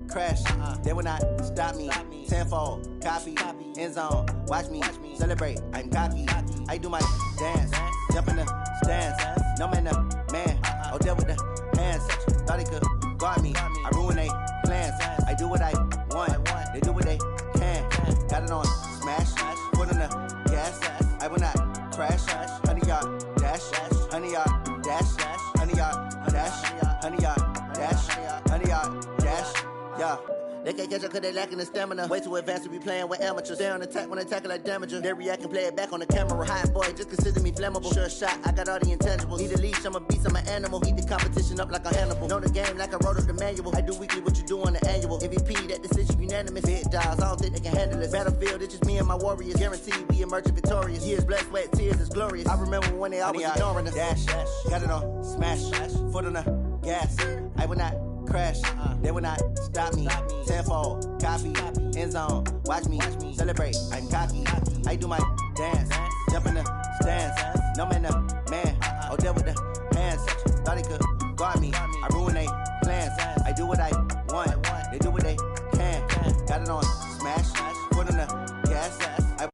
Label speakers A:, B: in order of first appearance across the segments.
A: crash. They will not stop me. Tenfold, copy, end zone. Watch me celebrate. I'm cocky. I do my dance, jump in the stands. No man, the man. Oh, there with the hands. Thought he could guard me. I ruin they plans. I do what I want. They do what they can. Got it on smash. Foot on the gas. I will not crash. 100-yard dash. 100-yard dash. 100-yard dash. 100-yard dash. 100-yard dash. Yeah. They can't catch up cause they lacking the stamina. Way too advanced to be playing with amateurs. Stay on attack when they tackle like damager. They react and play it back on the camera. Hot boy, just consider me flammable. Sure shot, I got all the intangibles. Need a leash, I'm a beast, I'm an animal. Eat the competition up like a Hannibal. Know the game like I wrote up the manual. I do weekly what you do on the annual. MVP, that decision unanimous. Big dials, I don't think they can handle it. Battlefield, it's just me and my warriors. Guaranteed we emerge victorious. Years, blood, sweat, tears, it's glorious. I remember when they always ignoring us. Dash, got it on smash. Foot on the gas. I will not crash. They will not stop me. Tenfold, copy, end zone. Watch me celebrate. I'm cocky. I do my dance, jump in the stands. No man, the man. Oh, there with the hands. Thought he could guard me. I ruin they plans. I do what I want. They do what they can. Got it on smash. Foot on the gas. I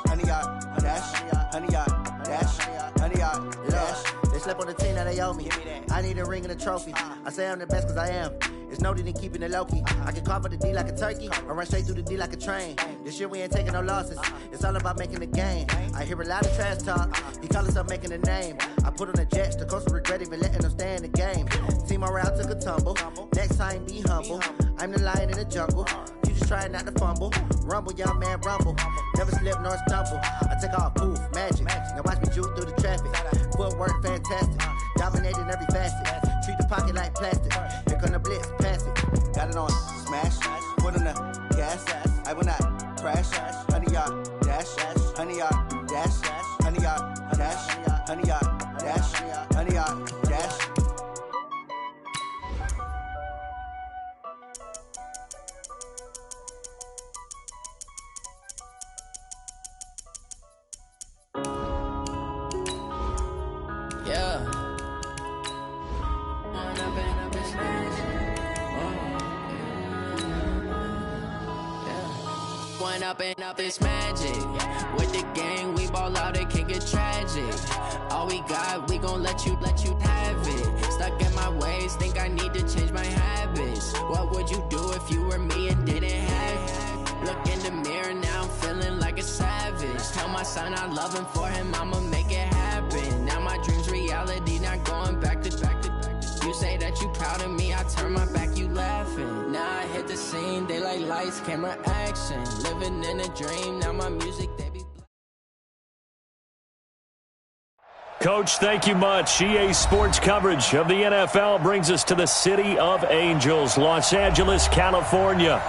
A: 100-yard dash. 100-yard dash. 100-yard dash. They slept on the team that they owe me. I need a ring and a trophy. I say I'm the best cause I am. It's noted in keeping it low-key. I can carve up the D like a turkey or run straight through the D like a train. This year we ain't taking no losses. It's all about making the game. I hear a lot of trash talk. He call himself making a name. I put on the Jets. The coach will regret even letting them stay in the game. Team morale took a tumble. Next time be humble. I'm the lion in the jungle. You just trying not to fumble. Rumble, young man, rumble. Never slip nor stumble. I take off, poof, magic. Now watch me juke through the traffic. Footwork fantastic. Dominating every facet. Treat the pocket like plastic. Here come the blitz, pass it. Got it on smash. Foot on the gas. I will not crash. 100-yard dash. 100-yard dash. 100-yard dash. 100-yard dash. 100-yard dash.
B: Up it's magic. With the gang, we ball out, it can get tragic. All we got, we gon' let you have it. Stuck in my ways, think I need to change my habits. What would you do if you were me and didn't have it? Look in the mirror, now I'm feeling like a savage. Tell my son I love him, for him I'ma make it happen. Now my dream's reality, not going back to. You say that you proud of me, I turn my back, you laughing. Now I hit the scene, they like lights, camera, action. Living in a dream, now my music, they be...
C: Coach, thank you much. EA Sports coverage of the NFL brings us to the City of Angels, Los Angeles, California.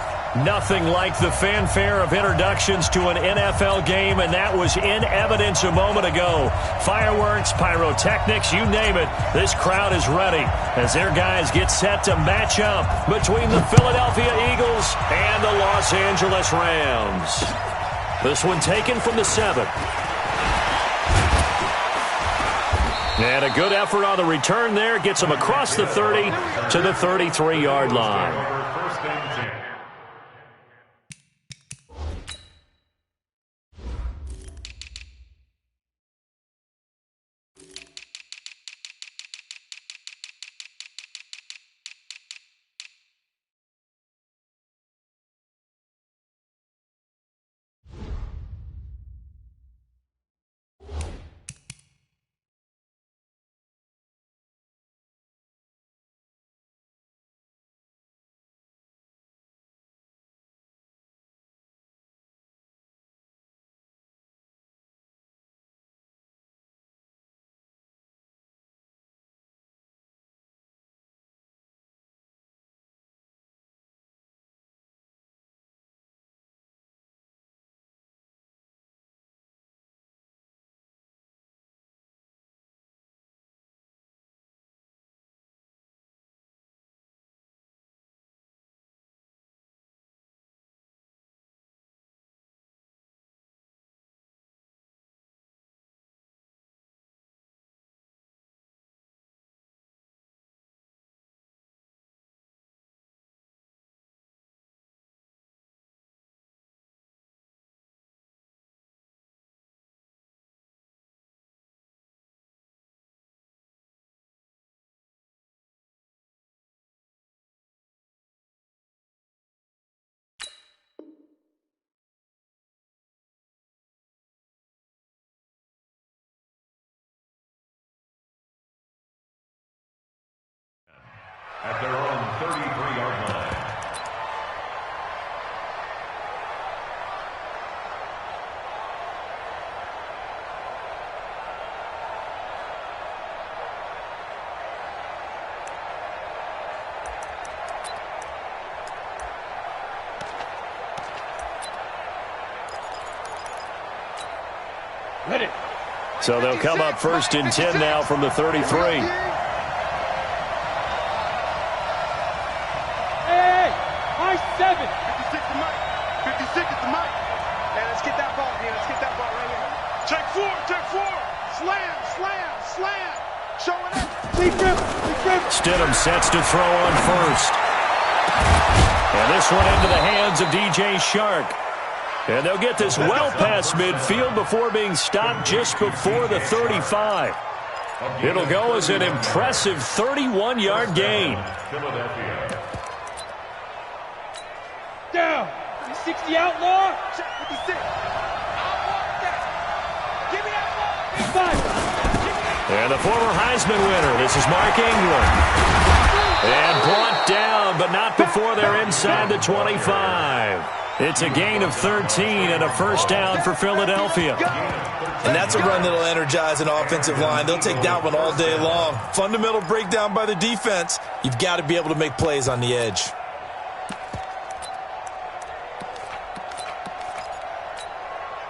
C: Nothing like the fanfare of introductions to an NFL game, and that was in evidence a moment ago. Fireworks, pyrotechnics, you name it. This crowd is ready as their guys get set to match up between the Philadelphia Eagles and the Los Angeles Rams. This one taken from the 7. And a good effort on the return there. Gets them across the 30 to the 33-yard line. So they'll come up 1st and 10 now from the 33.
D: Hey, high 7. 56 to Mike. 56 to Mike. Hey, let's get that ball here. Let's get that ball right here. Check 4. Slam. Showing up.
C: Stidham sets to throw on 1st. And this one into the hands of DJ Shark. And they'll get this well past midfield before being stopped just before the 35. It'll go as an impressive 31-yard gain.
D: Down. 60 outlaw. Check 56. Give me that ball. Big 5.
C: And the former Heisman winner, this is Mark Ingram. And brought down, but not before they're inside the 25. It's a gain of 13 and a 1st down for Philadelphia.
E: And that's a run that'll energize an offensive line. They'll take that one all day long. Fundamental breakdown by the defense. You've got to be able to make plays on the edge.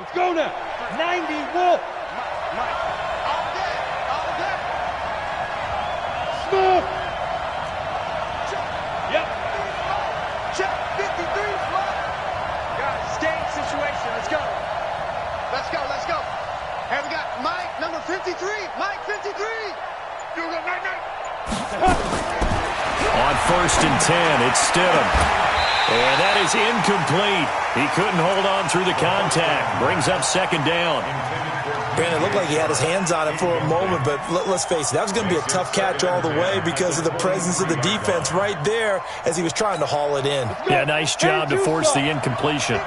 D: Let's go now. 90 Wolf. Mike. All day. Smooth. Yep. Check 53. Guys, game situation. Let's go. Hey, we got Mike, number 53. Mike, 53. You go, night.
C: On 1st and 10, it's Stidham. And that is incomplete. He couldn't hold on through the contact. Brings up 2nd down.
E: Brandon, it looked like he had his hands on it for a moment, but let's face it, that was going to be a tough catch all the way because of the presence of the defense right there as he was trying to haul it in.
C: Yeah, nice job to force the incompletion.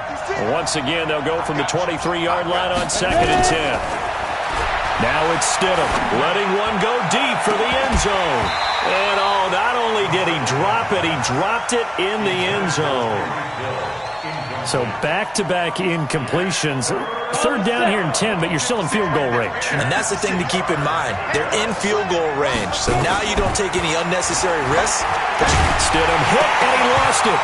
C: Once again, they'll go from the 23-yard line on 2nd and 10. Now it's Stidham letting one go deep for the end zone. And not only did he drop it, he dropped it in the end zone. So back-to-back incompletions. 3rd down here and 10, but you're still in field goal range.
E: And that's the thing to keep in mind. They're in field goal range. So now you don't take any unnecessary risks.
C: Stidham hit, and he lost it.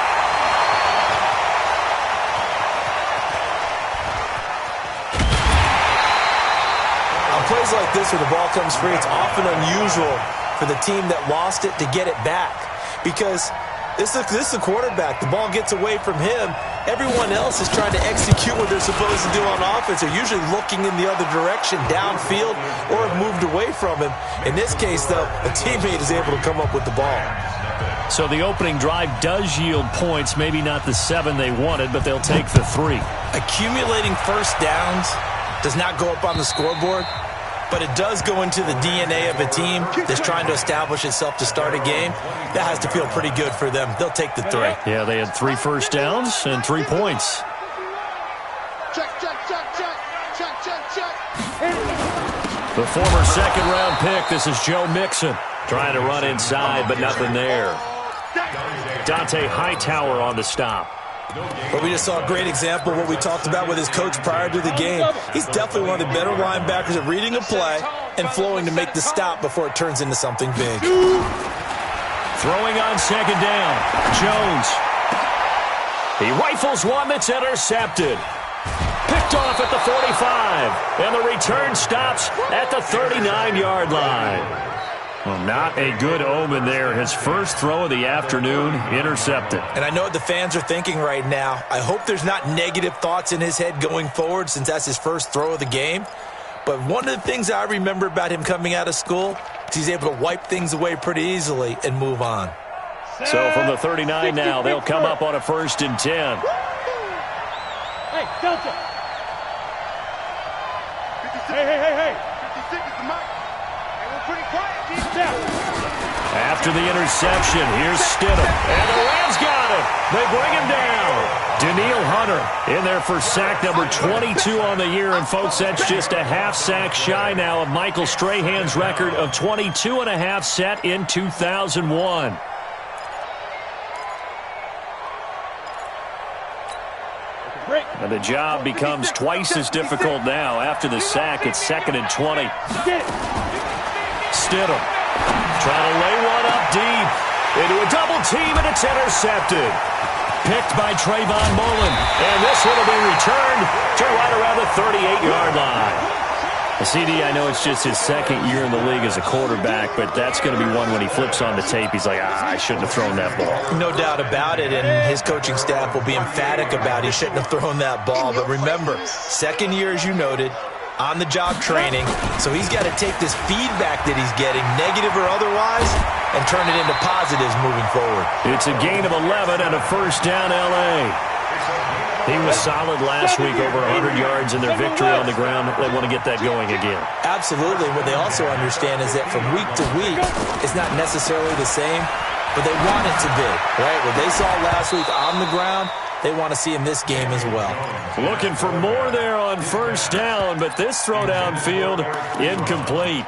E: On plays like this where the ball comes free, it's often unusual for the team that lost it to get it back. Because this is the quarterback. The ball gets away from him. Everyone else is trying to execute what they're supposed to do on offense. They're usually looking in the other direction, downfield, or have moved away from him. In this case, though, a teammate is able to come up with the ball.
C: So the opening drive does yield points, maybe not the 7 they wanted, but they'll take the 3.
E: Accumulating 1st downs does not go up on the scoreboard, but it does go into the DNA of a team that's trying to establish itself to start a game. That has to feel pretty good for them. They'll take the 3.
C: Yeah, they had 3 first downs and 3 points.
D: Check.
C: The former 2nd-round pick, this is Joe Mixon. Trying to run inside, but nothing there. Dante Hightower on the stop.
E: But we just saw a great example of what we talked about with his coach prior to the game. He's definitely one of the better linebackers at reading a play and flowing to make the stop before it turns into something big.
C: Throwing on 2nd down, Jones. He rifles one that's intercepted. Picked off at the 45, and the return stops at the 39-yard line. Well, not a good omen there. His first throw of the afternoon intercepted.
E: And I know what the fans are thinking right now. I hope there's not negative thoughts in his head going forward since that's his first throw of the game. But one of the things I remember about him coming out of school is he's able to wipe things away pretty easily and move on.
C: So from the 39 now, they'll come up on a 1st and 10.
D: Hey, Delta. Hey. 56 is the mic. Hey, we're pretty quiet.
C: After the interception, here's Stidham. And the Rams got it. They bring him down. Daniil Hunter in there for sack number 22 on the year. And, folks, that's just a half sack shy now of Michael Strahan's record of 22 and a half set in 2001. And the job becomes twice as difficult now. After the sack, it's 2nd and 20. Stidham trying to lay one up deep into a double team, and it's intercepted. Picked by Trayvon Mullen, and this one will be returned to right around the 38-yard line. CD, I know it's just his second year in the league as a quarterback, but that's going to be one when he flips on the tape, he's like, I shouldn't have thrown that ball.
E: No doubt about it, and his coaching staff will be emphatic about he shouldn't have thrown that ball. But remember, second year, as you noted, on-the-job training, so he's got to take this feedback that he's getting, negative or otherwise, and turn it into positives moving forward.
C: It's a gain of 11 and a first down, L.A. He was solid last week, over 100 yards in their victory on the ground. They want to get that going again.
E: Absolutely. What they also understand is that from week to week, it's not necessarily the same, but they want it to be, right? What they saw last week on the ground, they want to see in this game as well.
C: Looking for more there on first down, but this throw downfield, incomplete.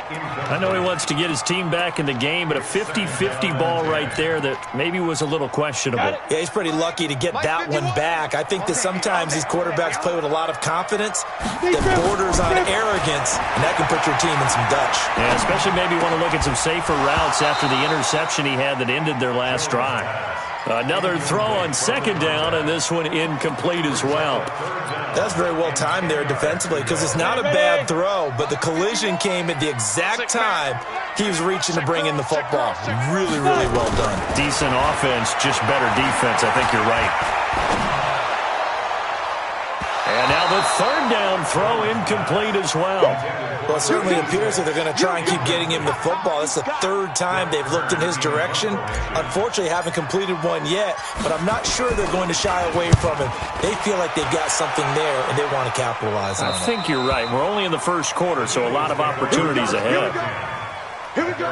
C: I know he wants to get his team back in the game, but a 50-50 ball right there that maybe was a little questionable.
E: Yeah, he's pretty lucky to get that one back. I think that sometimes these quarterbacks play with a lot of confidence that borders on arrogance, and that can put your team in some Dutch.
C: Yeah, especially maybe want to look at some safer routes after the interception he had that ended their last drive. Another throw on second down, and this one incomplete as well.
E: That's very well timed there defensively because it's not a bad throw, but the collision came at the exact time he was reaching to bring in the football. Really, really well done.
C: Decent offense, just better defense. I think you're right. And now the third down throw incomplete as well.
E: Well, it certainly appears that they're going to try and keep getting him the football. It's the third time they've looked in his direction. Unfortunately, haven't completed one yet, but I'm not sure they're going to shy away from him. They feel like they've got something there, and they want to capitalize on it.
C: I think you're right. We're only in the first quarter, so a lot of opportunities ahead.
D: Here we go.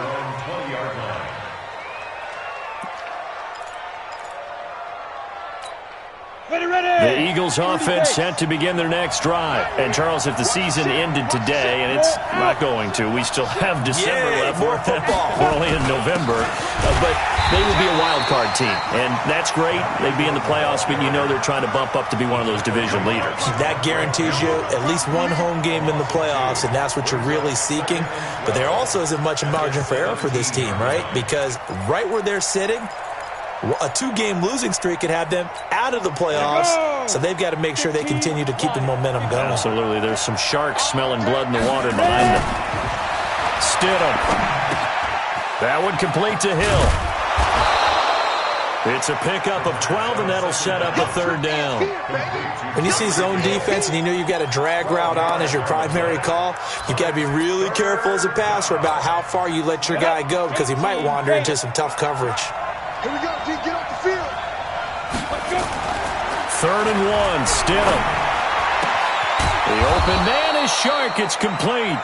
C: The Eagles offense set to begin their next drive. And, Charles, if the season ended today, and it's not going to, we still have December left.
E: More football.
C: We're only in November. But they would be a wild card team. And that's great. They'd be in the playoffs, but you know they're trying to bump up to be one of those division leaders.
E: That guarantees you at least one home game in the playoffs, and that's what you're really seeking. But there also isn't much margin for error for this team, right? Because right where they're sitting, a two-game losing streak could have them out of the playoffs, so they've got to make sure they continue to keep the momentum going.
C: Absolutely. There's some sharks smelling blood in the water behind them. Stidham. That one complete to Hill. It's a pickup of 12, and that'll set up a third down.
E: When you see zone defense and you know you've got a drag route on as your primary call, you've got to be really careful as a passer about how far you let your guy go because he might wander into some tough coverage.
D: Here we go, G. Get off the field. Let's go.
C: 3rd and 1, Stidham. The open man is Shark. It's complete.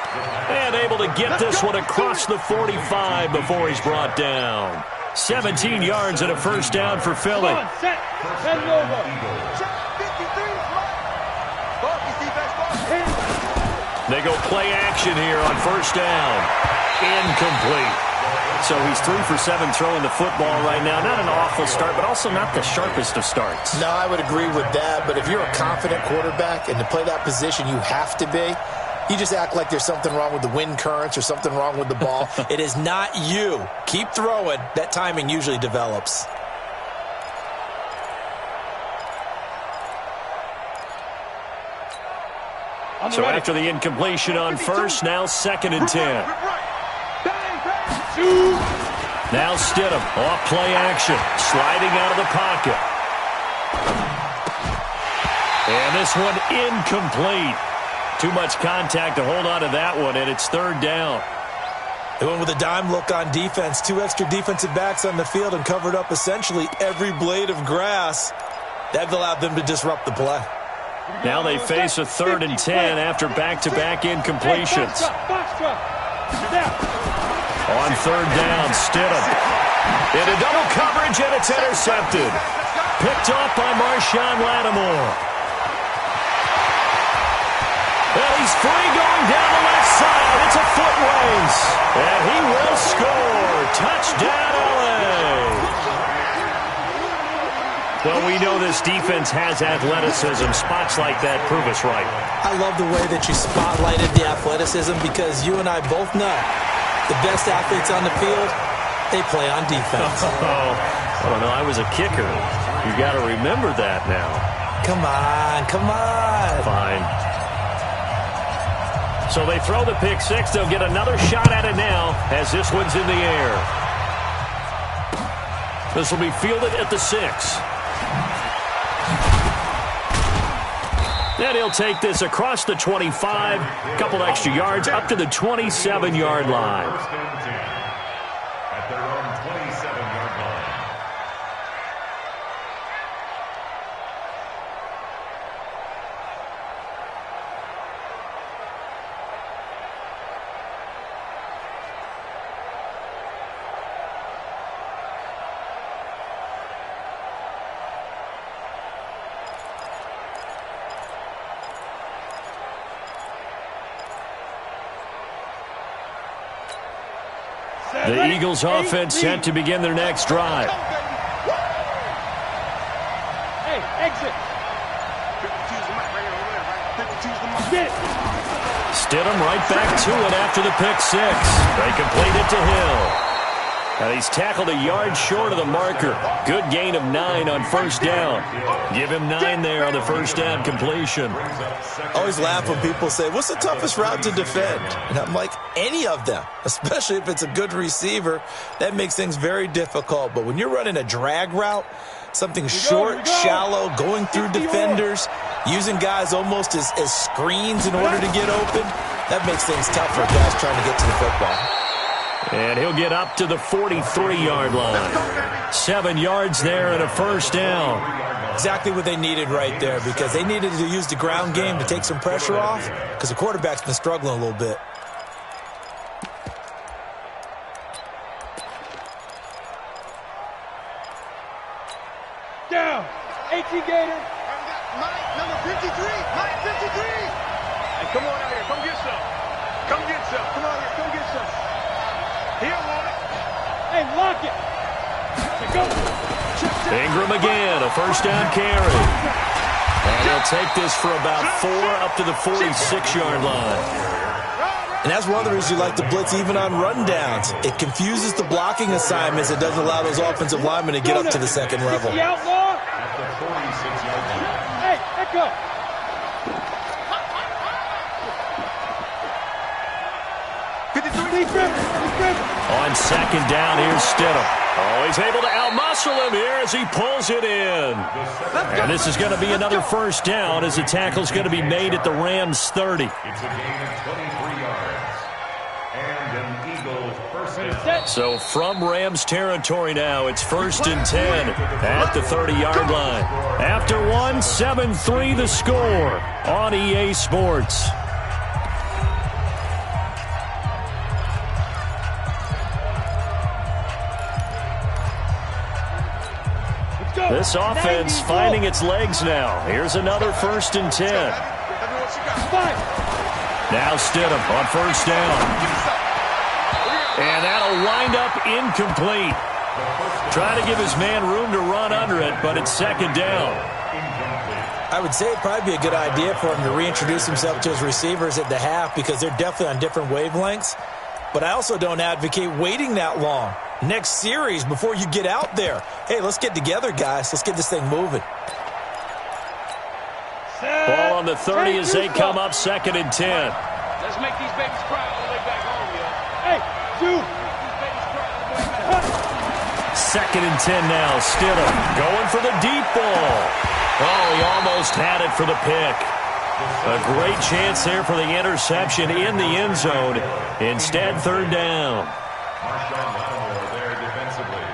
C: And able to get this one across the 45 before he's brought down. 17 yards and a first down for Philly.
D: Set. Send it over. Check 53.
C: They go play action here on first down. Incomplete. So he's 3 for 7 throwing the football right now. Not an awful start, but also not the sharpest of starts.
E: No, I would agree with that. But if you're a confident quarterback and to play that position you have to be, you just act like there's something wrong with the wind currents or something wrong with the ball. It is not you. Keep throwing. That timing usually develops.
C: So after the incompletion on first, now 2nd and 10. Now Stidham off play action, sliding out of the pocket. And this one incomplete. Too much contact to hold on to that one, and it's 3rd down.
E: They went with a dime look on defense. 2 extra defensive backs on the field and covered up essentially every blade of grass. That allowed them to disrupt the play.
C: Now they face a 3rd and 10 after back-to-back incompletions. On 3rd down, Stidham. Into double coverage, and it's intercepted. Picked off by Marshawn Lattimore. And he's free going down the left side. It's a foot race. And he will score. Touchdown, LA. Well, we know this defense has athleticism. Spots like that prove us right.
E: I love the way that you spotlighted the athleticism because you and I both know the best athletes on the field, they play on defense.
C: Oh, I don't know. I was a kicker. You got to remember that now.
E: Come on, come on.
C: Fine. So they throw the pick six. They'll get another shot at it now as this one's in the air. This will be fielded at the 6. Then he'll take this across the 25, a couple extra yards up to the 27-yard line.
F: At their own 27-yard line.
C: The Eagles offense set to begin their next drive.
D: Hey, exit.
C: Stidham right back to it after the pick six. They complete it to Hill. And he's tackled a yard short of the marker. Good gain of 9 on first down. Give him 9 there on the first down completion.
E: I always laugh when people say, what's the toughest route to defend? And I'm like, any of them, especially if it's a good receiver. That makes things very difficult. But when you're running a drag route, something short, shallow, going through defenders, using guys almost as screens in order to get open, that makes things tough for guys trying to get to the football.
C: And he'll get up to the 43-yard line. 7 yards there and a first down.
E: Exactly what they needed right there, because they needed to use the ground game to take some pressure off, because the quarterback's been struggling a little bit.
D: Down. 18 Gator. Mike, number 53. Mike, 53. Hey, come on out here. Come get some. Come get some. Come on here. Come get some. Here, boy. Hey, lock it. Go.
C: Ingram again, a first down carry. And he'll take this for about 4 up to the 46-yard line.
E: And that's one of the reasons you like to blitz even on rundowns. It confuses the blocking assignments. It doesn't allow those offensive linemen to get up to the second level.
D: The outlaw. Hey, echo.
C: On second down, here's Stidham. Oh, he's able to outmuscle him here as he pulls it in. And this is going to be another first down as the tackle's going to be made at the Rams' 30.
F: It's a gain of 23 yards. And an Eagles first down.
C: So from Rams territory now, it's 1st and 10 at the 30-yard line. After one, 7-3 the score on EA Sports. This offense finding its legs now. Here's another 1st and 10. Now Stidham on first down. And that'll wind up incomplete. Trying to give his man room to run under it, but it's second down.
E: I would say it'd probably be a good idea for him to reintroduce himself to his receivers at the half, because they're definitely on different wavelengths. But I also don't advocate waiting that long. Next series before you get out there. Hey, let's get together, guys. Let's get this thing moving.
C: Ball on the 30 as they come up 2nd and 10.
D: Let's make these babies cry all the way back home, yo. Hey, dude.
C: 2nd and 10 now. Stidham going for the deep ball. Oh, he almost had it for the pick. A great chance there for the interception in the end zone. Instead, 3rd down.
F: There defensively.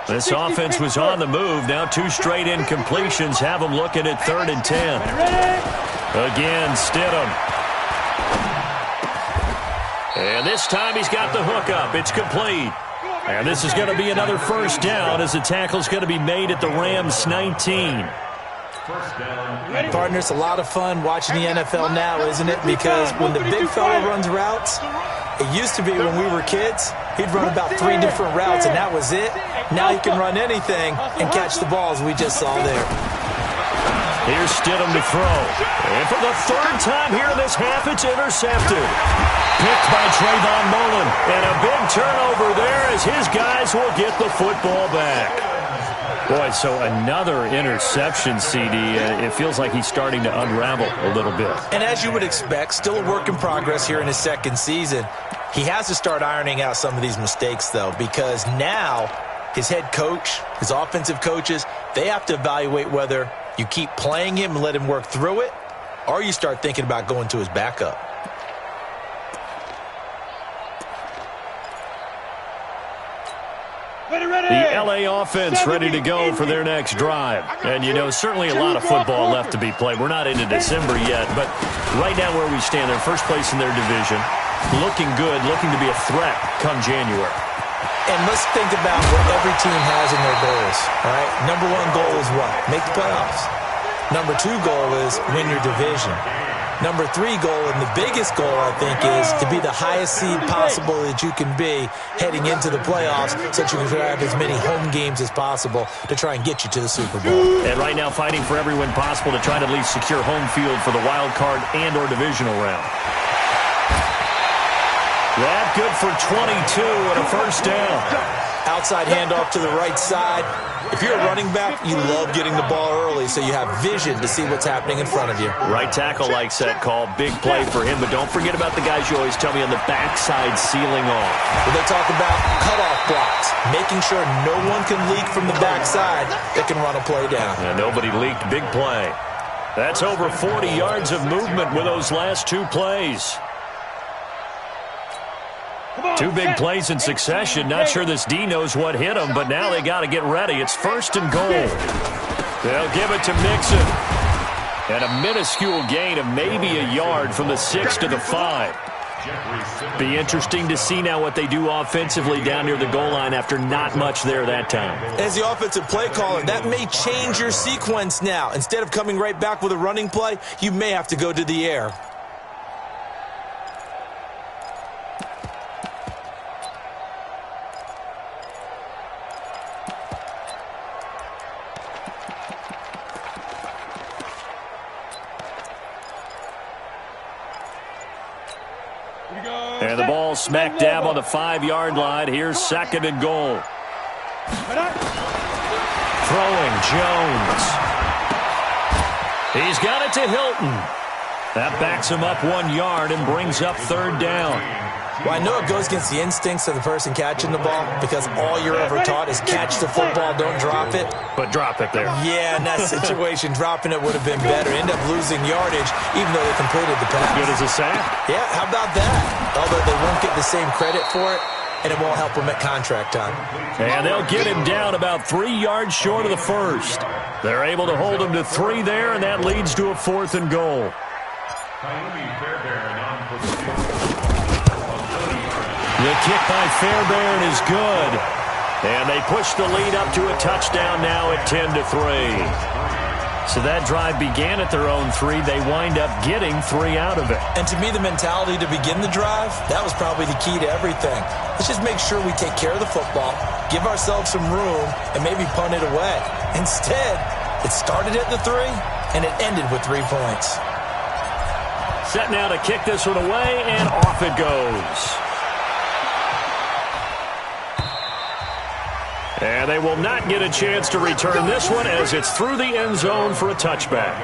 C: This offense was on the move. Now 2 straight incompletions have them looking at 3rd and 10. Again, Stidham. And this time he's got the hook up. It's complete. And this is going to be another first down as the tackle's going to be made at the Rams' 19.
E: Partner, it's a lot of fun watching the NFL now, isn't it? Because when the big fella runs routes, it used to be when we were kids, he'd run about 3 different routes, and that was it. Now he can run anything and catch the balls we just saw there.
C: Here's Stidham to throw. And for the 3rd time here in this half, it's intercepted. Picked by Trayvon Mullen. And a big turnover there as his guys will get the football back. Boy, so another interception, CD. It feels like he's starting to unravel a little bit.
E: And as you would expect, still a work in progress here in his second season. He has to start ironing out some of these mistakes, though, because now his head coach, his offensive coaches, they have to evaluate whether you keep playing him and let him work through it, or you start thinking about going to his backup.
C: The LA offense ready to go for their next drive. And, you know, certainly a lot of football left to be played. We're not into December yet, but right now where we stand, they're first place in their division, looking good, looking to be a threat come January.
E: And let's think about what every team has in their goals, all right? Number one goal is what? Make the playoffs. Number two goal is win your division. Number three goal, and the biggest goal, I think, is to be the highest seed possible that you can be heading into the playoffs so that you can have as many home games as possible to try and get you to the Super Bowl.
C: And right now fighting for every win possible to try to at least secure home field for the wild card and or divisional round. That good for 22 and a first down.
E: Outside handoff to the right side. If you're a running back, you love getting the ball early so you have vision to see what's happening in front of you.
C: Right tackle likes that call. Big play for him, but don't forget about the guys you always tell me on the backside sealing off.
E: When they talk about cutoff blocks, making sure no one can leak from the backside that can run a play down.
C: And nobody leaked. Big play. That's over 40 yards of movement with those last two plays. Two big plays in succession. Not sure this D knows what hit him, but now they got to get ready. It's first and goal. They'll give it to Mixon. And a minuscule gain of maybe a yard from the 6 to the 5. Be interesting to see now what they do offensively down near the goal line after not much there that time.
E: As the offensive play caller, that may change your sequence now. Instead of coming right back with a running play, you may have to go to the air.
C: And the ball smack dab on the 5-yard line. Here's second and goal. Throwing Jones. He's got it to Hilton. That backs him up 1 yard and brings up third down.
E: Well, I know it goes against the instincts of the person catching the ball because all you're ever taught is catch the football, don't drop it.
C: But drop it there.
E: Yeah, in that situation, dropping it would have been better. End up losing yardage even though they completed the pass.
C: Good as a sack.
E: Yeah, how about that? Although they won't get the same credit for it, and it won't help them at contract time.
C: And they'll get him down about 3 yards short of the first. They're able to hold him to 3 there, and that leads to a fourth and goal. The kick by Fairbairn is good. And they push the lead up to a touchdown now at 10-3. So that drive began at their own 3. They wind up getting 3 out of it.
E: And to me, the mentality to begin the drive, that was probably the key to everything. Let's just make sure we take care of the football, give ourselves some room, and maybe punt it away. Instead, it started at the 3, and it ended with 3 points.
C: Set now to kick this one away, and off it goes. And they will not get a chance to return this one as it's through the end zone for a touchback.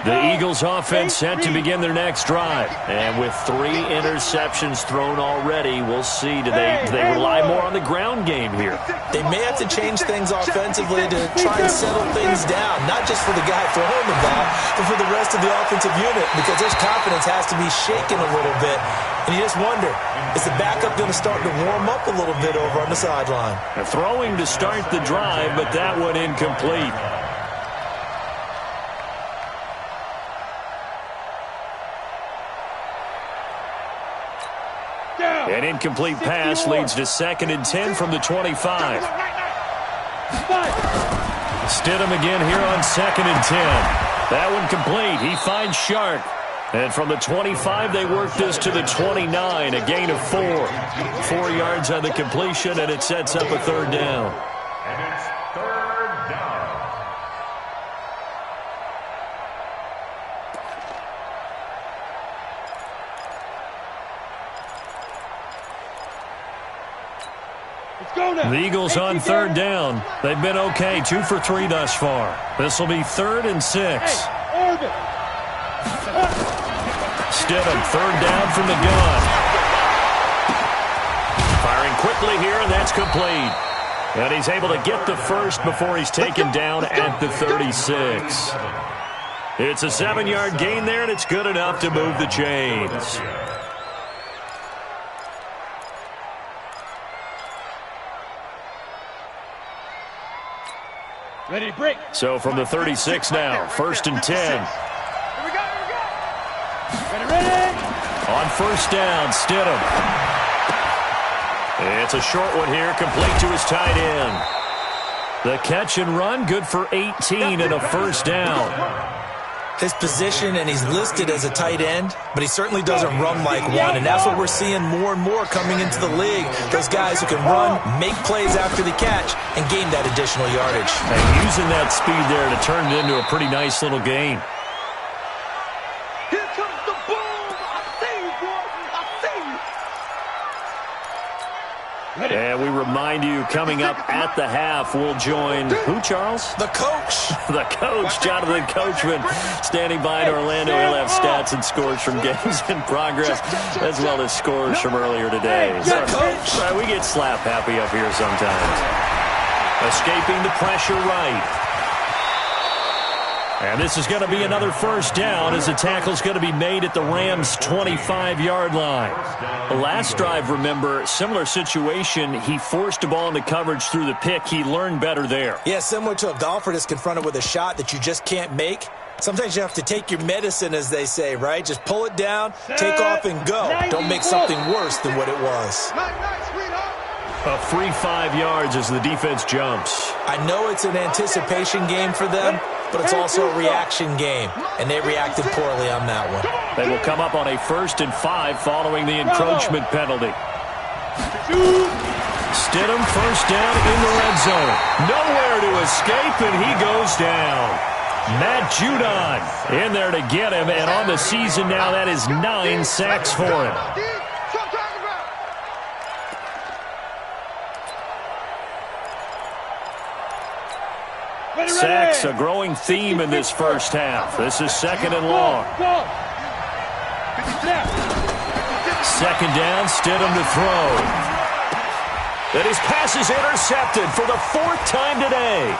C: The Eagles offense set to begin their next drive. And with 3 interceptions thrown already, we'll see. Do they rely more on the ground game here?
E: They may have to change things offensively to try and settle things down, not just for the guy throwing the ball, but for the rest of the offensive unit, because their confidence has to be shaken a little bit. And you just wonder, is the backup going to start to warm up a little bit over on the sideline?
C: Throwing to start the drive, but that one incomplete. An incomplete pass leads to 2nd and 10 from the 25. Stidham again here on 2nd and 10. That one complete. He finds Shark. And from the 25, they work this to the 29, a gain of 4. 4 yards on the completion, and it sets up a 3rd down.
F: And it's 3rd down.
D: Let's go now.
C: The Eagles on 3rd down. They've been okay, 2 for 3 thus far. This will be 3rd and 6.
D: Hey, Orbit.
C: Stidham, 3rd down from the gun. Firing quickly here, and that's complete. And he's able to get the first before he's taken down at the 36. It's a 7-yard gain there, and it's good enough to move the chains.
D: Ready to break.
C: So from the 36 now, 1st and 10.
D: Here we go. Ready.
C: On 1st down, Stidham. It's a short one here, complete to his tight end. The catch and run, good for 18 and a 1st down.
E: His position, and he's listed as a tight end, but he certainly doesn't run like one, and that's what we're seeing more and more coming into the league. Those guys who can run, make plays after the catch, and gain that additional yardage.
C: And using that speed there to turn it into a pretty nice little gain.
D: Here comes the boom. I see you, boy. I see you.
C: And we remind you, coming up at the half, we'll join who, Charles?
E: The coach.
C: The coach, Jonathan Coachman, standing by in Orlando. He'll have stats and scores from games in progress, as well as scores from earlier today. So, we get slap happy up here sometimes. Escaping the pressure right. And this is going to be another 1st down as the tackle's going to be made at the Rams' 25-yard line. The last drive, remember, similar situation. He forced the ball into coverage through the pick. He learned better there.
E: Yeah, similar to a golfer that's confronted with a shot that you just can't make. Sometimes you have to take your medicine, as they say, right? Just pull it down, take off, and go. Don't make something worse than what it was.
C: A free 5 yards as the defense jumps.
E: I know it's an anticipation game for them, but it's also a reaction game, and they reacted poorly on that one.
C: They will come up on a 1st and 5 following the encroachment penalty. Stidham, 1st down in the red zone. Nowhere to escape, and he goes down. Matt Judon in there to get him, and on the season now, that is 9 sacks for him. Sacks, a growing theme in this 1st half. This is 2nd and long. 2nd down, Stidham to throw. And his pass is intercepted for the 4th time today.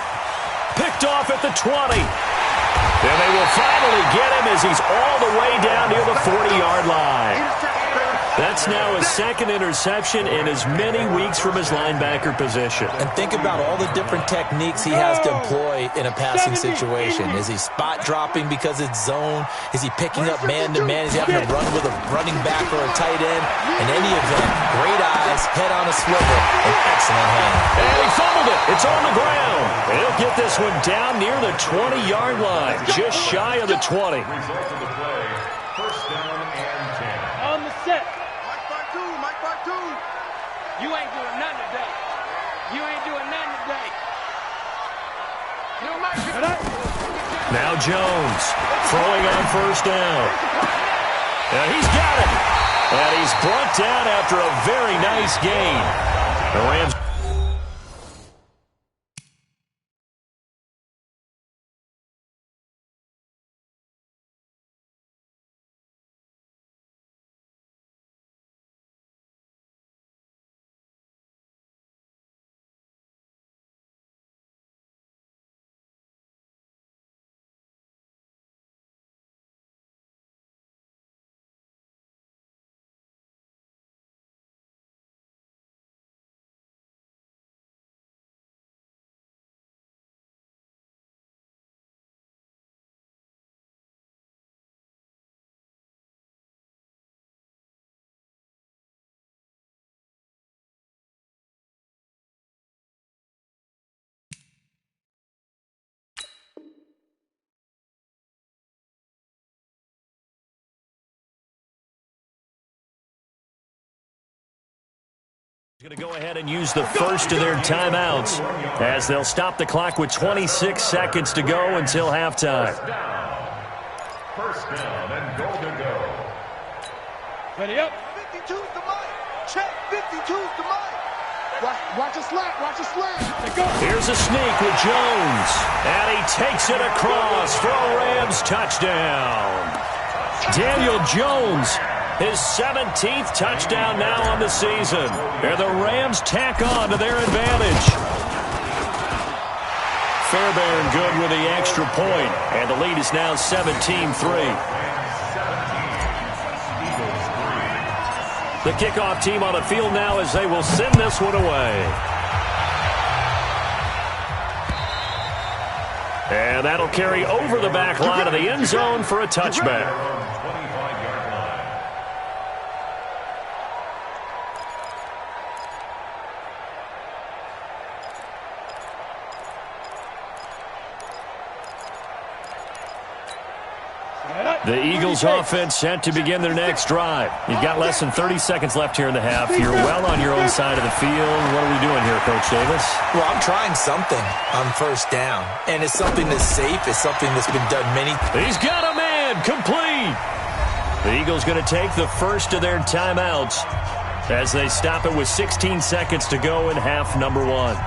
C: Picked off at the 20. And they will finally get him as he's all the way down near the 40-yard line. That's now his 2nd interception in as many weeks from his linebacker position.
E: And think about all the different techniques he has to employ in a passing situation. Is he spot dropping because it's zone? Is he picking up man-to-man? Is he having to run with a running back or a tight end? In any event, great eyes, head on a swivel, and excellent hand.
C: And he fumbled it. It's on the ground. And he'll get this one down near the 20-yard line, just shy of the 20.
F: Result of the play, 1st down and 10.
D: On the set.
G: You ain't doing nothing today. You ain't doing nothing today.
C: Now Jones throwing on 1st down. And he's got it. And he's brought down after a very nice gain. The Rams Going to go ahead and use the first of their timeouts as they'll stop the clock with 26 seconds to go until halftime.
F: First down and goal to go.
G: Ready up.
D: 52's the mic. Check. 52's the mic. Watch a slant. Watch a slant.
C: Here's a sneak with Jones. And he takes it across for a Rams touchdown. Daniel Jones, his 17th touchdown now on the season. And the Rams tack on to their advantage. Fairbairn good with the extra point. And the lead is now 17-3. The kickoff team on the field now as they will send this one away. And that'll carry over the back line of the end zone for a touchback. The Eagles offense set to begin their next drive. You've got less than 30 seconds left here in the half. You're well on your own side of the field. What are we doing here, Coach Davis?
E: Well, I'm trying something on first down. And it's something that's safe. It's something that's been done many.
C: He's got a man complete. The Eagles going to take the first of their timeouts as they stop it with 16 seconds to go in half number one.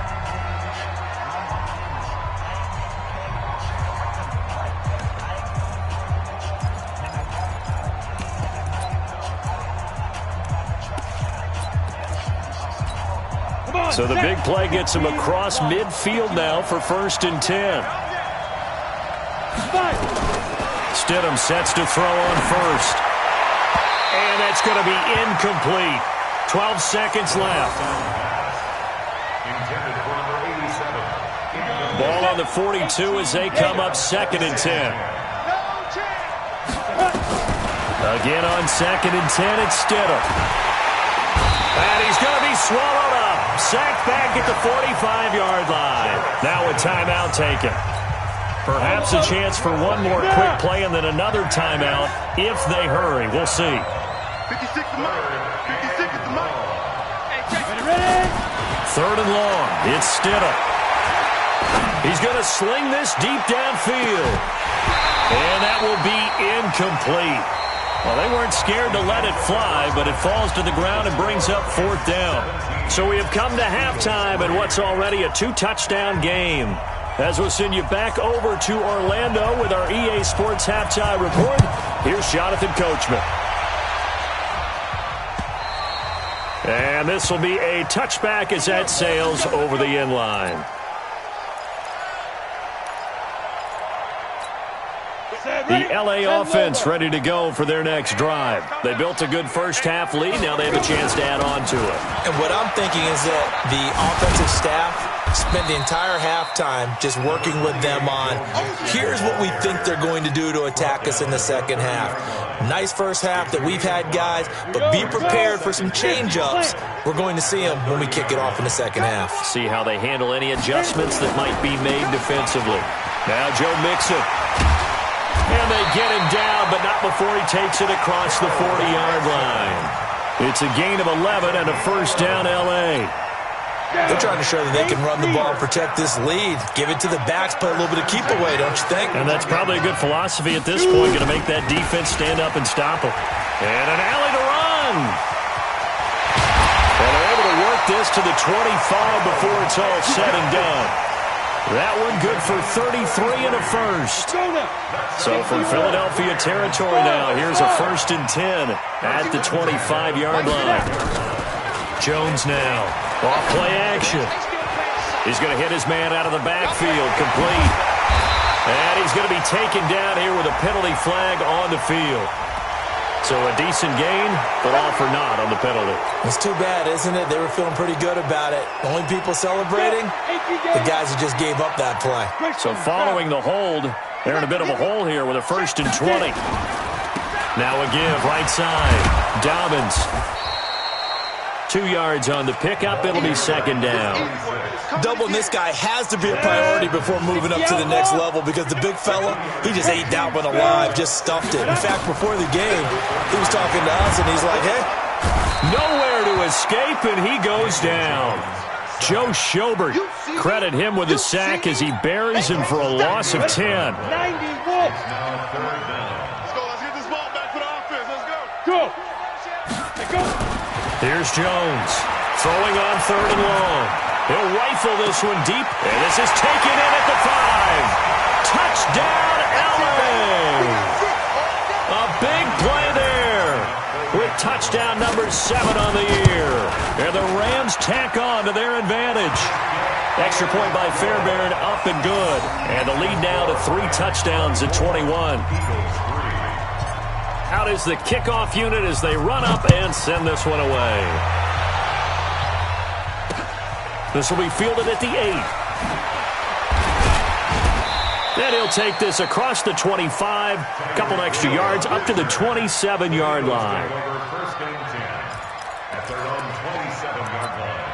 C: So the big play gets him across midfield now for 1st and 10. Stidham sets to throw on first. And that's going to be incomplete. 12 seconds left.
F: Intended for number 87.
C: Ball on the 42 as they come up 2nd and 10. Again on 2nd and 10, it's Stidham. And he's going to be swallowed up. Sacked back at the 45-yard line. Now a timeout taken. Perhaps a chance for one more quick play and then another timeout if they hurry. We'll see.
D: 56 the mic. 56 is the mic.
G: Ready?
C: 3rd and long. It's Stidham. He's going to sling this deep downfield. And that will be incomplete. Well, they weren't scared to let it fly, but it falls to the ground and brings up 4th down. So we have come to halftime in what's already a 2-touchdown game. As we'll send you back over to Orlando with our EA Sports Halftime Report, here's Jonathan Coachman. And this will be a touchback as that sails over the end line. The LA offense ready to go for their next drive. They built a good first-half lead. Now they have a chance to add on to it.
E: And what I'm thinking is that the offensive staff spent the entire halftime just working with them on, here's what we think they're going to do to attack us in the second half. Nice first half that we've had, guys, but be prepared for some change-ups. We're going to see them when we kick it off in the second half.
C: See how they handle any adjustments that might be made defensively. Now Joe Mixon. And they get him down, but not before he takes it across the 40-yard line. It's a gain of 11 and a first down, L.A.
E: They're trying to show that they can run the ball and protect this lead. Give it to the backs, play a little bit of keep away, don't you think?
C: And that's probably a good philosophy at this point, going to make that defense stand up and stop them. And an alley to run. And they're able to work this to the 25 before it's all said and done. That one good for 33 and a first. So from Philadelphia territory now, here's a 1st and 10 at the 25-yard line. Jones now, off play action. He's going to hit his man out of the backfield, complete. And he's going to be taken down here with a penalty flag on the field. So a decent gain, but all for naught on the penalty.
E: It's too bad, isn't it? They were feeling pretty good about it. Only people celebrating, the guys who just gave up that play.
C: So following the hold, they're in a bit of a hole here with a 1st and 20. Now a give, right side. Dobbins. 2 yards on the pickup. It'll be 2nd down.
E: Doubling this guy has to be a priority before moving up to the next level because the big fella, he just ate that one alive, just stuffed it. In fact, before the game, he was talking to us, and he's like, hey,
C: Nowhere to escape, and he goes down. Joe Schobert, credit him with a sack as he buries him for a loss of 10.
D: 90 Wolves. Let's go. Let's get this ball back for the offense. Let's go. Go.
C: Here's Jones, throwing on 3rd and long. He'll rifle this one deep, and this is taken in at the 5. Touchdown, LA! A big play there with touchdown number 7 on the year. And the Rams tack on to their advantage. Extra point by Fairbairn, up and good. And the lead now to 3 touchdowns at 21. Out is the kickoff unit as they run up and send this one away. This will be fielded at the 8. Then he'll take this across the 25, a couple extra yards up to the 27-yard line.
F: First and 10 at their own 27-yard line.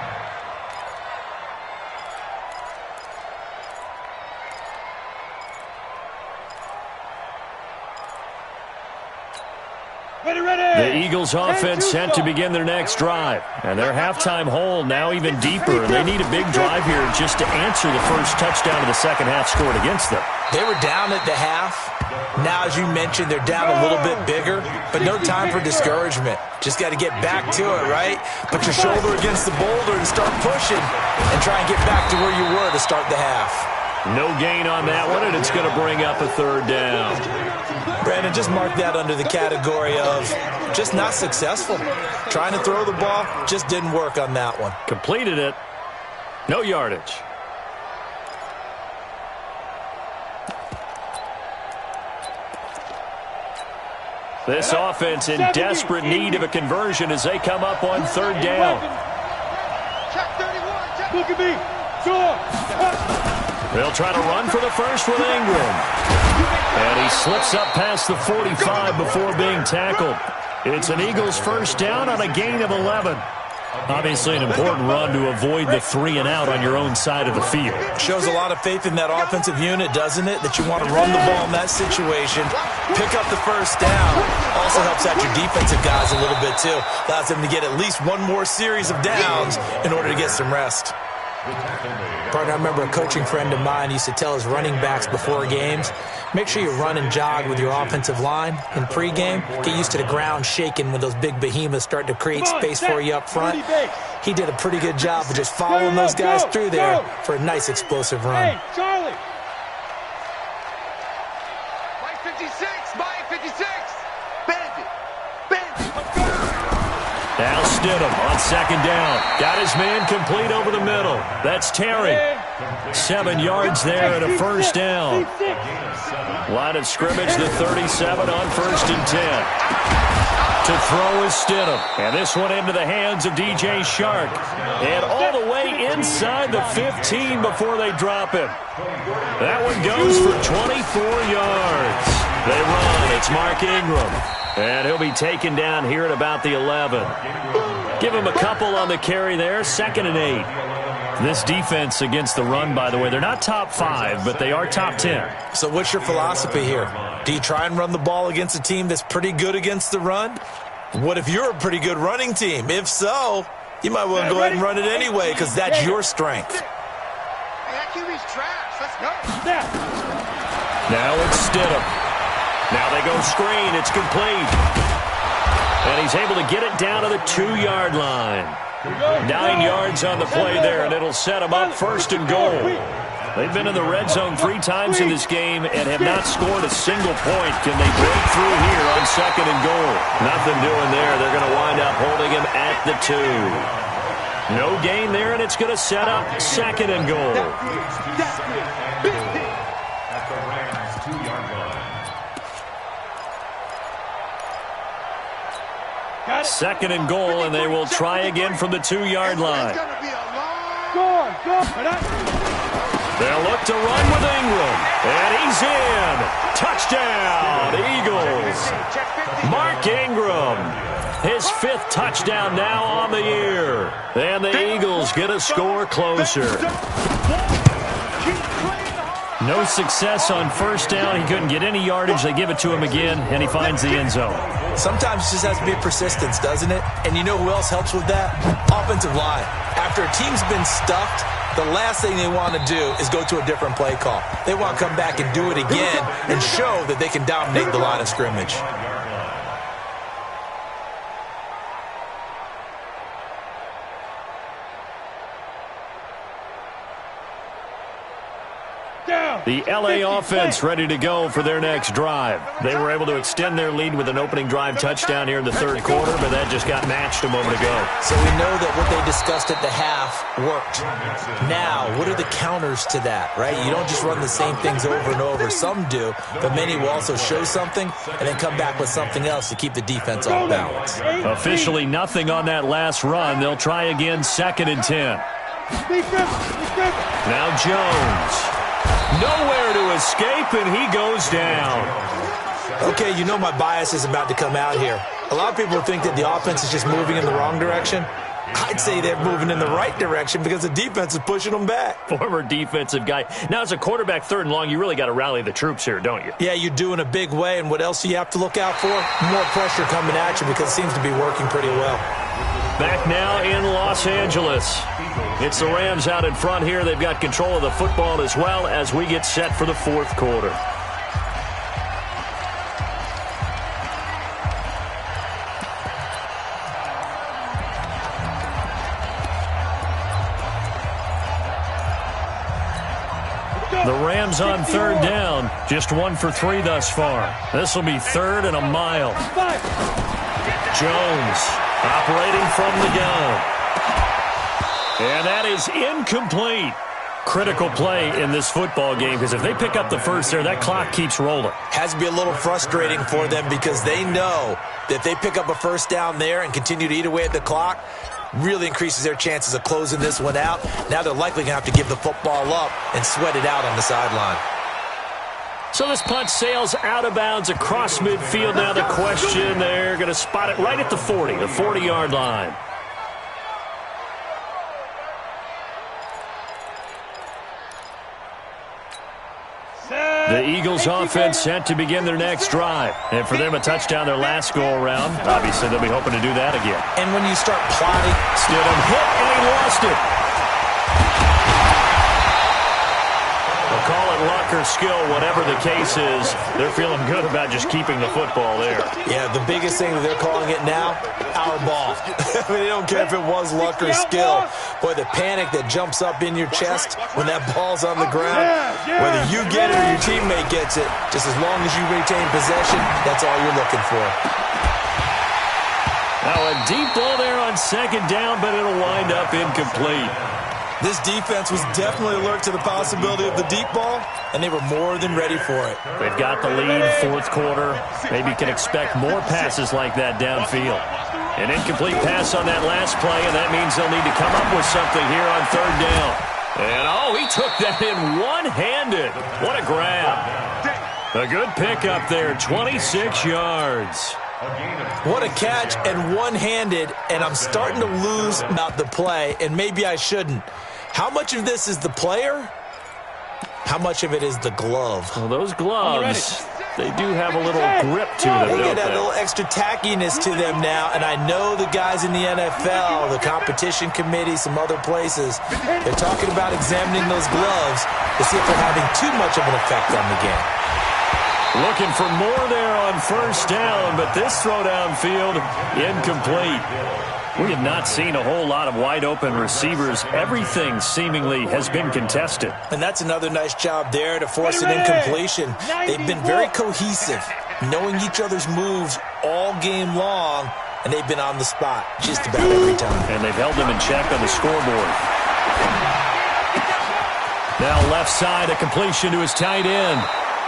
C: The Eagles offense set to begin their next drive. And their halftime hole now even deeper. And they need a big drive here just to answer the first touchdown of the second half scored against them.
E: They were down at the half. Now, as you mentioned, they're down a little bit bigger, but no time for discouragement. Just got to get back to it, right? Put your shoulder against the boulder and start pushing and try and get back to where you were to start the half.
C: No gain on that one, and it's going to bring up a 3rd down.
E: Brandon, just mark that under the category of just not successful. Trying to throw the ball, just didn't work on that one.
C: Completed it. No yardage. This offense in desperate need of a conversion as they come up on 3rd down.
D: Look at me.
C: They'll try to run for the first with Ingram. And he slips up past the 45 before being tackled. It's an Eagles first down on a gain of 11. Obviously an important run to avoid the 3 and out on your own side of the field.
E: Shows a lot of faith in that offensive unit, doesn't it? That you want to run the ball in that situation, pick up the first down. Also helps out your defensive guys a little bit too. Allows them to get at least one more series of downs in order to get some rest. Partner, I remember a coaching friend of mine used to tell his running backs before games, make sure you run and jog with your offensive line in pregame. Get used to the ground shaking when those big behemoths start to create space for you up front. He did a pretty good job of just following those guys through there for a nice explosive run.
D: Hey, Charlie. Mike 56, Mike 56. Bandit.
C: Now Stidham on 2nd down. Got his man complete over the middle. That's Terry. 7 yards there and a first down. Line of scrimmage, the 37 on 1st and 10. To throw is Stidham. And this one into the hands of DJ Shark. And all the way inside the 15 before they drop him. That one goes for 24 yards. They run. It's Mark Ingram. And he'll be taken down here at about the 11. Give him a couple on the carry there. 2nd and 8. This defense against the run, by the way, they're not top 5, but they are top 10.
E: So what's your philosophy here? Do you try and run the ball against a team that's pretty good against the run? What if you're a pretty good running team? If so, you might want to go ahead and run it anyway because that's your strength.
D: That QB's trash. Let's go.
C: Now it's Stidham. Now they go screen. It's complete. And he's able to get it down to the 2-yard line. 9 yards on the play there, and it'll set him up 1st and goal. They've been in the red zone 3 times in this game and have not scored a single point. Can they break through here on 2nd and goal? Nothing doing there. They're going to wind up holding him at the 2. No gain there, and it's going to set up 2nd and goal.
F: At the Rams' 2-yard line.
C: 2nd and goal, and they will try again from the 2-yard line. They'll look to run with Ingram, and he's in. Touchdown, Eagles. Mark Ingram, his 5th touchdown now on the year. And the Eagles get a score closer. No success on first down. He couldn't get any yardage. They give it to him again, and he finds the end zone.
E: Sometimes it just has to be persistence, doesn't it? And you know who else helps with that? Offensive line. After a team's been stuffed, the last thing they want to do is go to a different play call. They want to come back and do it again and show that they can dominate the line of scrimmage.
C: The LA offense ready to go for their next drive. They were able to extend their lead with an opening drive touchdown here in the third quarter, but that just got matched a moment ago.
E: So we know that what they discussed at the half worked. Now, what are the counters to that, right? You don't just run the same things over and over. Some do, but many will also show something and then come back with something else to keep the defense off balance.
C: Officially nothing on that last run. They'll try again, 2nd and 10. Now Jones. Nowhere to escape, and he goes down.
E: Okay, you know my bias is about to come out here. A lot of people think that the offense is just moving in the wrong direction. I'd say they're moving in the right direction because the defense is pushing them back.
C: Former defensive guy. Now, as a quarterback, 3rd and long, you really got to rally the troops here, don't you?
E: Yeah, you do in a big way, and what else do you have to look out for? More pressure coming at you because it seems to be working pretty well.
C: Back now in Los Angeles. It's the Rams out in front here. They've got control of the football as well as we get set for the 4th quarter. The Rams on 3rd down. Just 1 for 3 thus far. This will be 3rd and a mile. Jones operating from the gun. And that is incomplete. Critical play in this football game because if they pick up the first there, that clock keeps rolling.
E: Has to be a little frustrating for them because they know that if they pick up a first down there and continue to eat away at the clock, really increases their chances of closing this one out. Now they're likely going to have to give the football up and sweat it out on the sideline.
C: So this punt sails out of bounds across midfield. Now the question, they're going to spot it right at the 40, the 40-yard line. The Eagles offense set to begin their next drive. And for them, a touchdown their last go-around. Obviously, they'll be hoping to do that again.
E: And when you start plotting,
C: Stidham hit, and he lost it. They'll call it luck or skill, whatever the case is. They're feeling good about just keeping the football there.
E: Yeah, the biggest thing that they're calling it now, our ball. I mean, they don't care if it was luck or skill. Boy, the panic that jumps up in your chest when that ball's on the ground, whether you get it or your teammate gets it, just as long as you retain possession, that's all you're looking for.
C: Now a deep ball there on 2nd down, but it'll wind up incomplete.
E: This defense was definitely alert to the possibility of the deep ball, and they were more than ready for it.
C: They've got the lead, 4th quarter. Maybe can expect more passes like that downfield. An incomplete pass on that last play, and that means they'll need to come up with something here on 3rd down. And, he took that in one-handed. What a grab. A good pickup there, 26 yards.
E: What a catch and one-handed, and I'm starting to lose about the play, and maybe I shouldn't. How much of this is the player? How much of it is the glove?
C: Well, those gloves, they do have a little grip to them,
E: They get a little extra tackiness to them now, and I know the guys in the NFL, the competition committee, some other places, they're talking about examining those gloves to see if they're having too much of an effect on the game.
C: Looking for more there on 1st down, but this throw downfield, incomplete. We have not seen a whole lot of wide-open receivers. Everything seemingly has been contested.
E: And that's another nice job there to force an incompletion. They've been very cohesive, knowing each other's moves all game long, and they've been on the spot just about every time.
C: And they've held them in check on the scoreboard. Now left side, a completion to his tight end.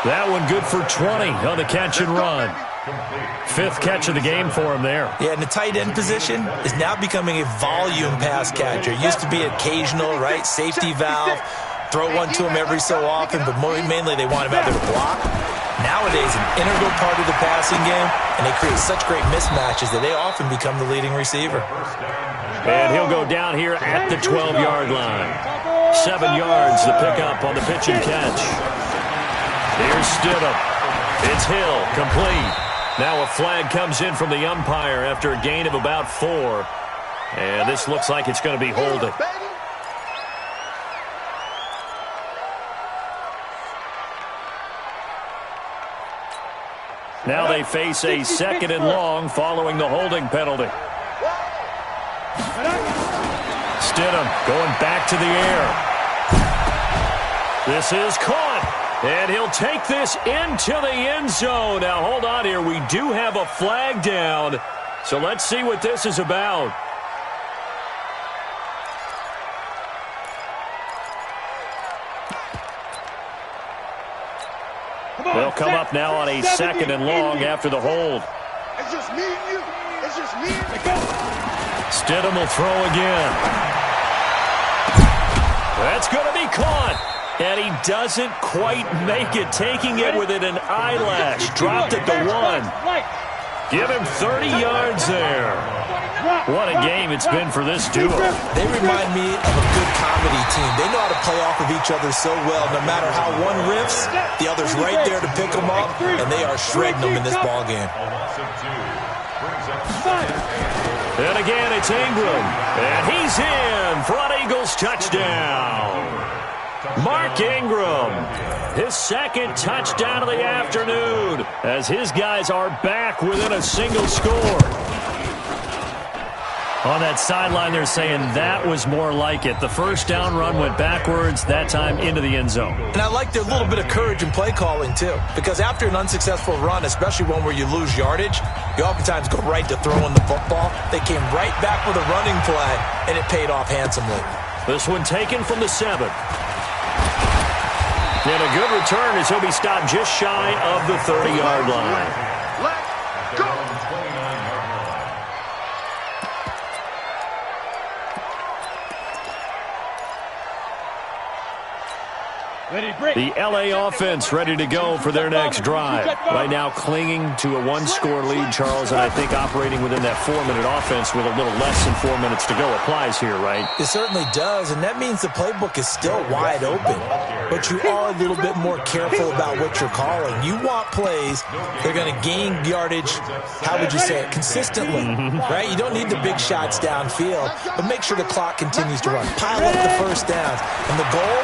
C: That one good for 20 on the catch and run. 5th catch of the game for him there.
E: Yeah, and the tight end position is now becoming a volume pass catcher. It used to be occasional, right? Safety valve. Throw one to him every so often, but mainly they want him out there to block. Nowadays, an integral part of the passing game, and they create such great mismatches that they often become the leading receiver.
C: And he'll go down here at the 12-yard line. 7 yards the pickup on the pitch and catch. Here's Stidham. It's Hill, complete. Now a flag comes in from the umpire after a gain of about 4. And this looks like it's going to be holding. Now they face a 2nd and long following the holding penalty. Stidham going back to the air. This is caught. And he'll take this into the end zone. Now, hold on here. We do have a flag down. So let's see what this is about. They'll come up now on a 2nd and long after the hold.
D: It's just me and you. It's just me and you.
C: Stidham will throw again. That's going to be caught. And he doesn't quite make it, taking it within an eyelash. Dropped at the 1. Give him 30 yards there. What a game it's been for this duo.
E: They remind me of a good comedy team. They know how to play off of each other so well. No matter how one riffs, the other's right there to pick them up, and they are shredding them in this ball game.
C: And again, it's Ingram. And he's in for an Eagles touchdown. Mark Ingram, his 2nd touchdown of the afternoon, as his guys are back within a single score. On that sideline, they're saying that was more like it. The first down run went backwards, that time into the end zone.
E: And I like their little bit of courage in play calling, too. Because after an unsuccessful run, especially one where you lose yardage, you oftentimes go right to throwing the football. They came right back with a running play, and it paid off handsomely.
C: This one taken from the 7. And a good return as he'll be stopped just shy of the 30-yard line.
D: Let's go.
C: The LA offense ready to go for their next drive. Right now clinging to a 1-score lead, Charles, and I think operating within that 4-minute offense with a little less than 4 minutes to go applies here, right?
E: It certainly does, and that means the playbook is still wide open. But you are a little bit more careful about what you're calling. You want plays that are going to gain yardage, how would you say it, consistently, right? You don't need the big shots downfield, but make sure the clock continues to run. Pile up the first downs, and the goal,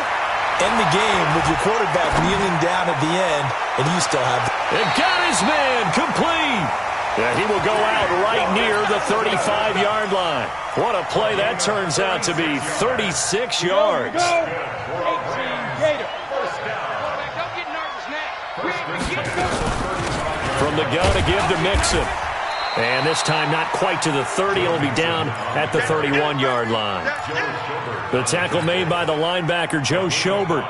E: end the game with your quarterback kneeling down at the end, and you still have
C: and got his man complete. Yeah, he will go out right near the 35-yard line. What a play that turns out to be, 36 yards. From the gun to give to Mixon. And this time not quite to the 30. He'll be down at the 31-yard line. The tackle made by the linebacker, Joe Schobert.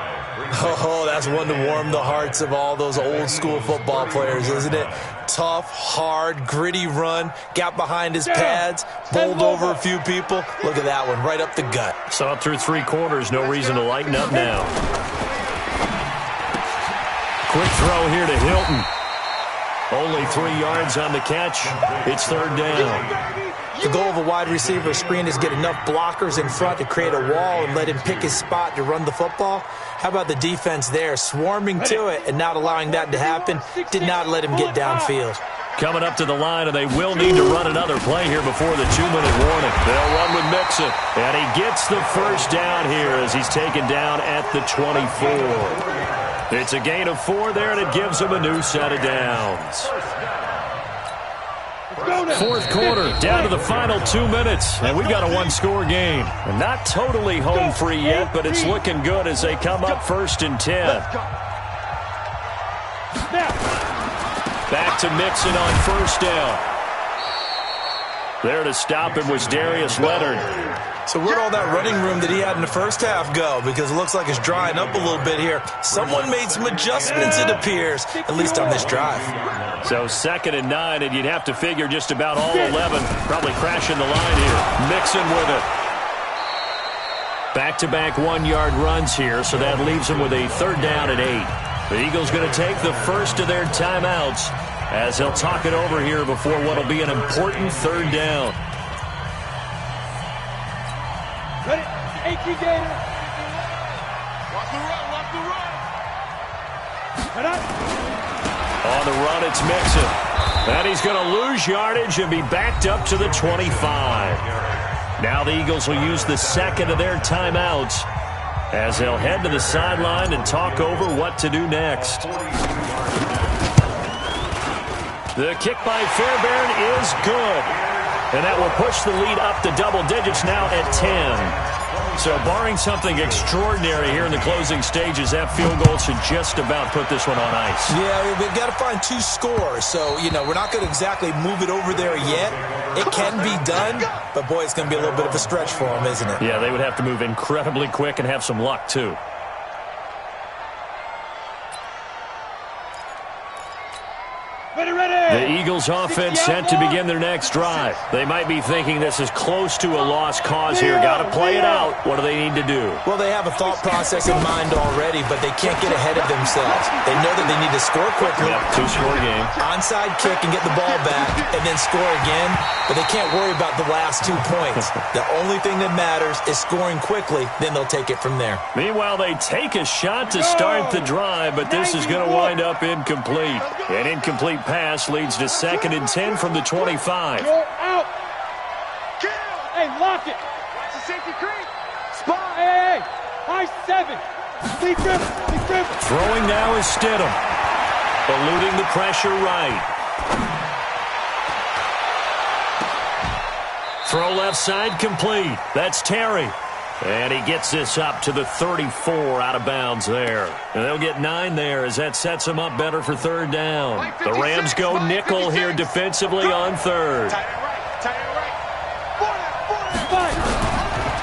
E: Oh, that's one to warm the hearts of all those old-school football players, isn't it? Tough, hard, gritty run, got behind his pads, bowled over a few people. Look at that one, right up the gut.
C: So up through 3 quarters, no reason to lighten up now. Quick throw here to Hilton. Only 3 yards on the catch. It's 3rd down.
E: The goal of a wide receiver screen is get enough blockers in front to create a wall and let him pick his spot to run the football. How about the defense there, swarming to it and not allowing that to happen? Did not let him get downfield.
C: Coming up to the line, and they will need to run another play here before the 2-minute warning. They'll run with Mixon, and he gets the first down here as he's taken down at the 24. It's a gain of 4 there, and it gives him a new set of downs. 4th quarter, down to the final 2 minutes, and we've got a 1-score game. And not totally home free yet, but it's looking good as they come up 1st and 10. Back to Mixon on 1st down. There to him was Darius Leonard.
E: So where'd all that running room that he had in the first half go? Because it looks like it's drying up a little bit here. Someone made some adjustments, it appears, at least on this drive.
C: So 2nd and 9, and you'd have to figure just about all 11 probably crashing the line here. Mixon with it. Back-to-back 1-yard runs here, so that leaves them with a 3rd down and 8. The Eagles going to take the first of their timeouts as they'll talk it over here before what will be an important 3rd down.
G: Ready? AT Gator. Watch the run, watch the run.
C: On the run, it's Mixon. And he's going to lose yardage and be backed up to the 25. Now the Eagles will use the second of their timeouts as they'll head to the sideline and talk over what to do next. The kick by Fairbairn is good. And that will push the lead up to double digits now at 10. So barring something extraordinary here in the closing stages, that field goal should just about put this one on ice.
E: Yeah, we've got to find 2 scores. So, we're not going to exactly move it over there yet. It can be done, but, boy, it's going to be a little bit of a stretch for them, isn't it?
C: Yeah, they would have to move incredibly quick and have some luck, too. The Eagles offense set to begin their next drive. They might be thinking this is close to a lost cause here. Got to play it out. What do they need to do?
E: Well, they have a thought process in mind already, but they can't get ahead of themselves. They know that they need to score quickly.
C: Yep, 2-score game.
E: Onside kick and get the ball back and then score again, but they can't worry about the last 2 points. The only thing that matters is scoring quickly, then they'll take it from there.
C: Meanwhile, they take a shot to start the drive, but this is going to wind up incomplete. An incomplete pass leads to 2nd and 10 from the 25.
G: You're out. Hey, lock it.
D: Watch the safety creep.
G: Spot. Hey. High 7. Lead grip.
C: Throwing now is Stidham. Eluding the pressure right. Throw left side complete. That's Terry. And he gets this up to the 34 out of bounds there. And they'll get 9 there as that sets them up better for 3rd down. The Rams go nickel here defensively on 3rd.
D: Tight end right.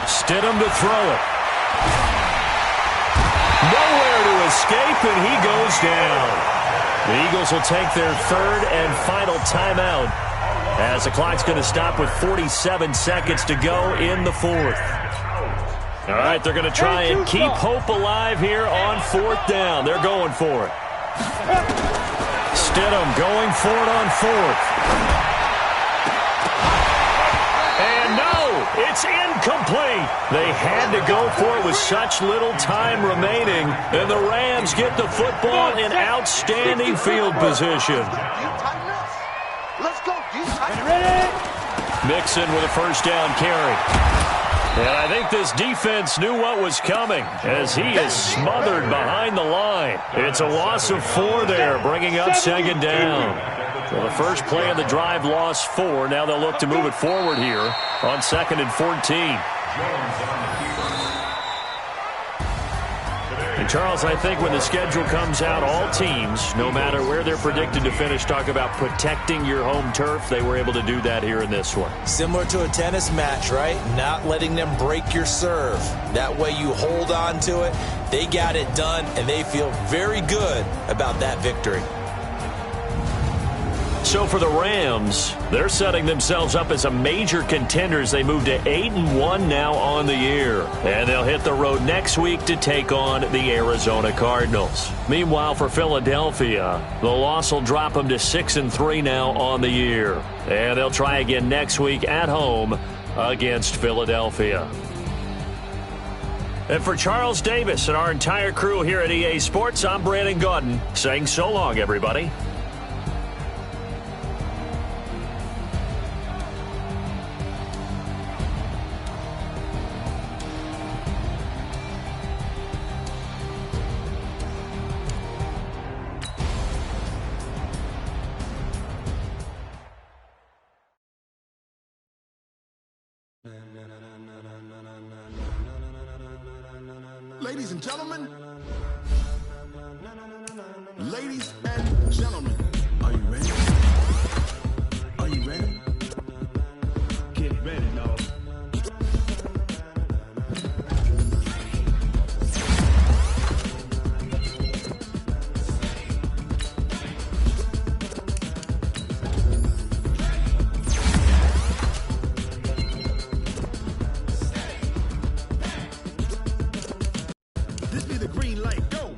C: Stidham to throw it. Nowhere to escape, and he goes down. The Eagles will take their 3rd and final timeout as the clock's going to stop with 47 seconds to go in the 4th. All right, they're going to try and keep hope alive here on 4th down. They're going for it. Stidham going for it on 4th. And no, it's incomplete. They had to go for it with such little time remaining. And the Rams get the football in outstanding field position.
D: Let's go.
C: Mixon with a 1st down carry. And I think this defense knew what was coming as he is smothered behind the line. It's a loss of 4 there, bringing up 2nd down. Well, the first play of the drive lost 4. Now they'll look to move it forward here on 2nd and 14. And Charles, I think when the schedule comes out, all teams, no matter where they're predicted to finish, talk about protecting your home turf. They were able to do that here in this one.
E: Similar to a tennis match, right? Not letting them break your serve. That way you hold on to it. They got it done, and they feel very good about that victory.
C: So for the Rams, they're setting themselves up as a major contender as they move to 8-1 now on the year. And they'll hit the road next week to take on the Arizona Cardinals. Meanwhile, for Philadelphia, the loss will drop them to 6-3 now on the year. And they'll try again next week at home against Philadelphia. And for Charles Davis and our entire crew here at EA Sports, I'm Brandon Gaudin saying so long, everybody.
H: Ladies and gentlemen, are you ready? Are you ready? Get ready, dog. This be the green light, go!